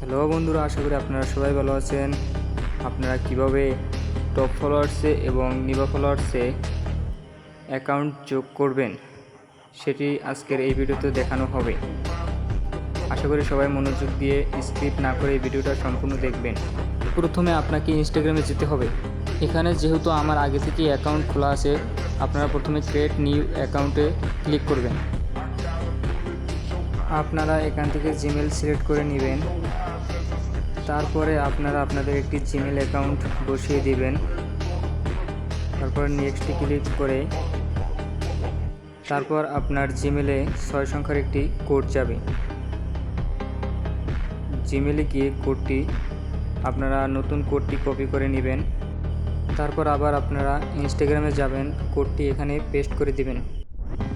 Hello বন্ধুরা, আশা করি আপনারা সবাই ভালো আছেন। আপনারা কিভাবে টপ ফলোয়ার্সে এবং নিভা ফলোয়ার্সে অ্যাকাউন্ট যোগ করবেন সেটি আজকের এই ভিডিওতে দেখানো হবে। আশা করি সবাই মনোযোগ দিয়ে স্কিপ না করে এই ভিডিওটা সম্পূর্ণ দেখবেন। প্রথমে আপনাকে ইনস্টাগ্রামে যেতে হবে। এখানে যেহেতু আমার আগে থেকে অ্যাকাউন্ট খোলা আছে, আপনারা প্রথমে ক্রিয়েট নিউ অ্যাকাউন্টে ক্লিক করবেন। আপনারা এখান থেকে জিমেল সিলেক্ট করে নেবেন। তারপরে আপনারা আপনাদের একটি জিমেল অ্যাকাউন্ট বসিয়ে দিবেন। তারপর নেক্সটে ক্লিক করে তারপর আপনার জিমেলে 6 সংখ্যার একটি কোড যাবে। জিমেলে গিয়ে কোডটি আপনারা নতুন কোডটি কপি করে নেবেন। তারপর আবার আপনারা ইনস্টাগ্রামে যাবেন, কোডটি এখানে পেস্ট করে দিবেন।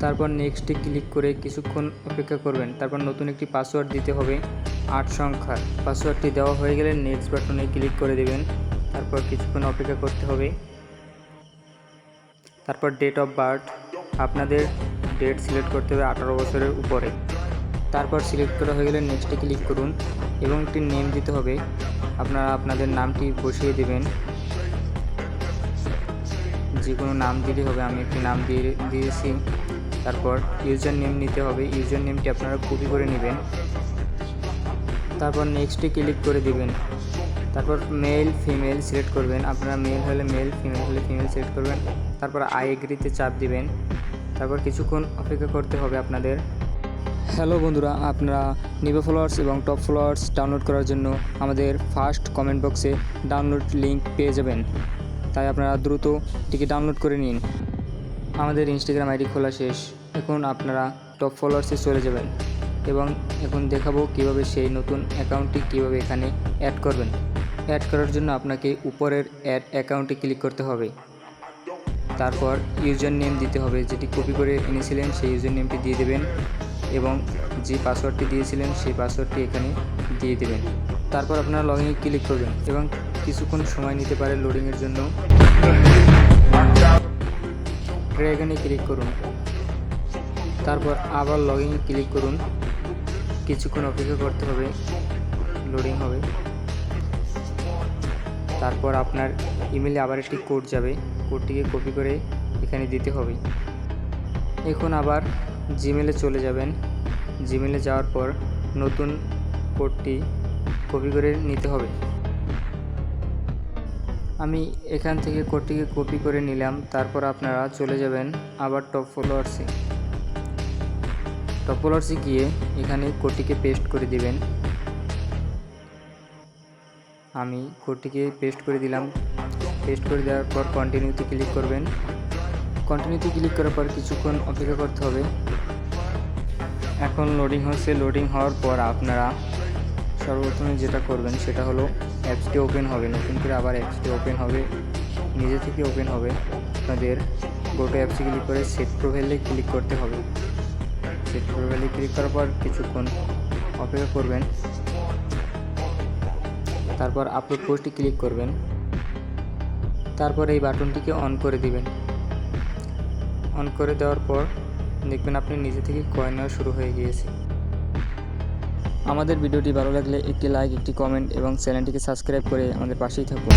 তারপর নেক্সটে ক্লিক করে কিছুক্ষণ অপেক্ষা করবেন। তারপর নতুন একটি পাসওয়ার্ড দিতে হবে 8 সংখ্যার। পাসওয়ার্ডটি দেওয়া হয়ে গেলে নেক্সট বাটনে ক্লিক করে দেবেন। তারপর কিছুক্ষণ অপেক্ষা করতে হবে। তারপর ডেট অফ বার্থ, আপনাদের ডেট সিলেক্ট করতে হবে 18 বছরের উপরে। তারপর সিলেক্ট করা হয়ে গেলে নেক্সটে ক্লিক করুন এবং একটি নেম দিতে হবে। আপনারা আপনাদের নামটি বসিয়ে দেবেন, যে কোনো নাম দিলেই হবে। আমি একটি নাম দিয়েছি। তারপর ইউজার নেম নিতে হবে। ইউজার নেমটি আপনারা কপি করে নেবেন। তারপর নেক্সটে ক্লিক করে দিবেন। তারপর মেল ফিমেল সিলেক্ট করবেন। আপনারা মেল হলে মেল, ফিমেল হলে ফিমেল সিলেক্ট করবেন। তারপর আই এগ্রিতে চাপ দিবেন। তারপর কিছুক্ষণ অপেক্ষা করতে হবে আপনাদের। হ্যালো বন্ধুরা, আপনারা নিভা ফলোয়ার্স এবং টপ ফলোয়ার্স ডাউনলোড করার জন্য আমাদের ফার্স্ট কমেন্ট বক্সে ডাউনলোড লিঙ্ক পেয়ে যাবেন। তাই আপনারা দ্রুত এটিকে ডাউনলোড করে নিন। আমাদের ইনস্টাগ্রাম আইডি খোলা শেষ। এখন আপনারা টপ ফলোয়ার্সে চলে যাবেন এবং এখন দেখাবো কিভাবে সেই নতুন অ্যাকাউন্টটি কিভাবে এখানে অ্যাড করবেন। অ্যাড করার জন্য আপনাকে উপরের অ্যাড অ্যাকাউন্টে ক্লিক করতে হবে। তারপর ইউজার নেম দিতে হবে, যেটি কপি করে এনেছিলেন সেই ইউজার নেমটি দিয়ে দেবেন এবং যে পাসওয়ার্ডটি দিয়েছিলেন সেই পাসওয়ার্ডটি এখানে দিয়ে দেবেন। তারপর আপনারা লগইনে ক্লিক করবেন এবং কিছুক্ষণ সময় নিতে পারে লোডিংয়ের জন্য। ড্র্যাগনে ক্লিক করুন। তারপর আবার লগইনে ক্লিক করুন। কিছুক্ষণ অপেক্ষা করতে হবে, লোডিং হবে। তারপর আপনার ইমেলে আবার একটি কোড যাবে, কোডটিকে কপি করে এখানে দিতে হবে। এখন আবার জিমেলে চলে যাবেন। জিমেলে যাওয়ার পর নতুন কোডটি কপি করে নিতে হবে। আমি এখান থেকে কোডটিকে কপি করে নিলাম। তারপর আপনারা চলে যাবেন আবার টপ ফলোয়ার্সে। টপ ফলোয়ার্সে গিয়ে এখানে কোডটিকে পেস্ট করে দিবেন। আমি কোডটিকে পেস্ট করে দিলাম। পেস্ট করে দেওয়ার পর কন্টিনিউতে ক্লিক করবেন। কন্টিনিউতে ক্লিক করার পর কিছুক্ষণ অপেক্ষা করতে হবে। এখন লোডিং হচ্ছে। লোডিং হওয়ার পর আপনারা সর্বপ্রথমে যেটা করবেন সেটা হলো অ্যাপসটি ওপেন হবে। নতুন করে আবার অ্যাপসটি ওপেন হবে, নিজে থেকে ওপেন হবে। আপনাদের গোটো অ্যাপসে ক্লিক করে সেট প্রোফাইলে ক্লিক করতে হবে। সেট প্রোফাইলে ক্লিক করার পর কিছুক্ষণ অপেক্ষা করবেন। তারপর আপলোড পোস্টে ক্লিক করবেন। তারপর এই বাটনটিকে অন করে দিবেন। অন করে দেওয়ার পর দেখবেন আপনি নিজে থেকে কয়েন নেওয়া শুরু হয়ে গিয়েছে। আমাদের ভিডিওটি ভালো লাগলে একটি লাইক, একটি কমেন্ট এবং চ্যানেলটিকে সাবস্ক্রাইব করে আমাদের পাশেই থাকুন।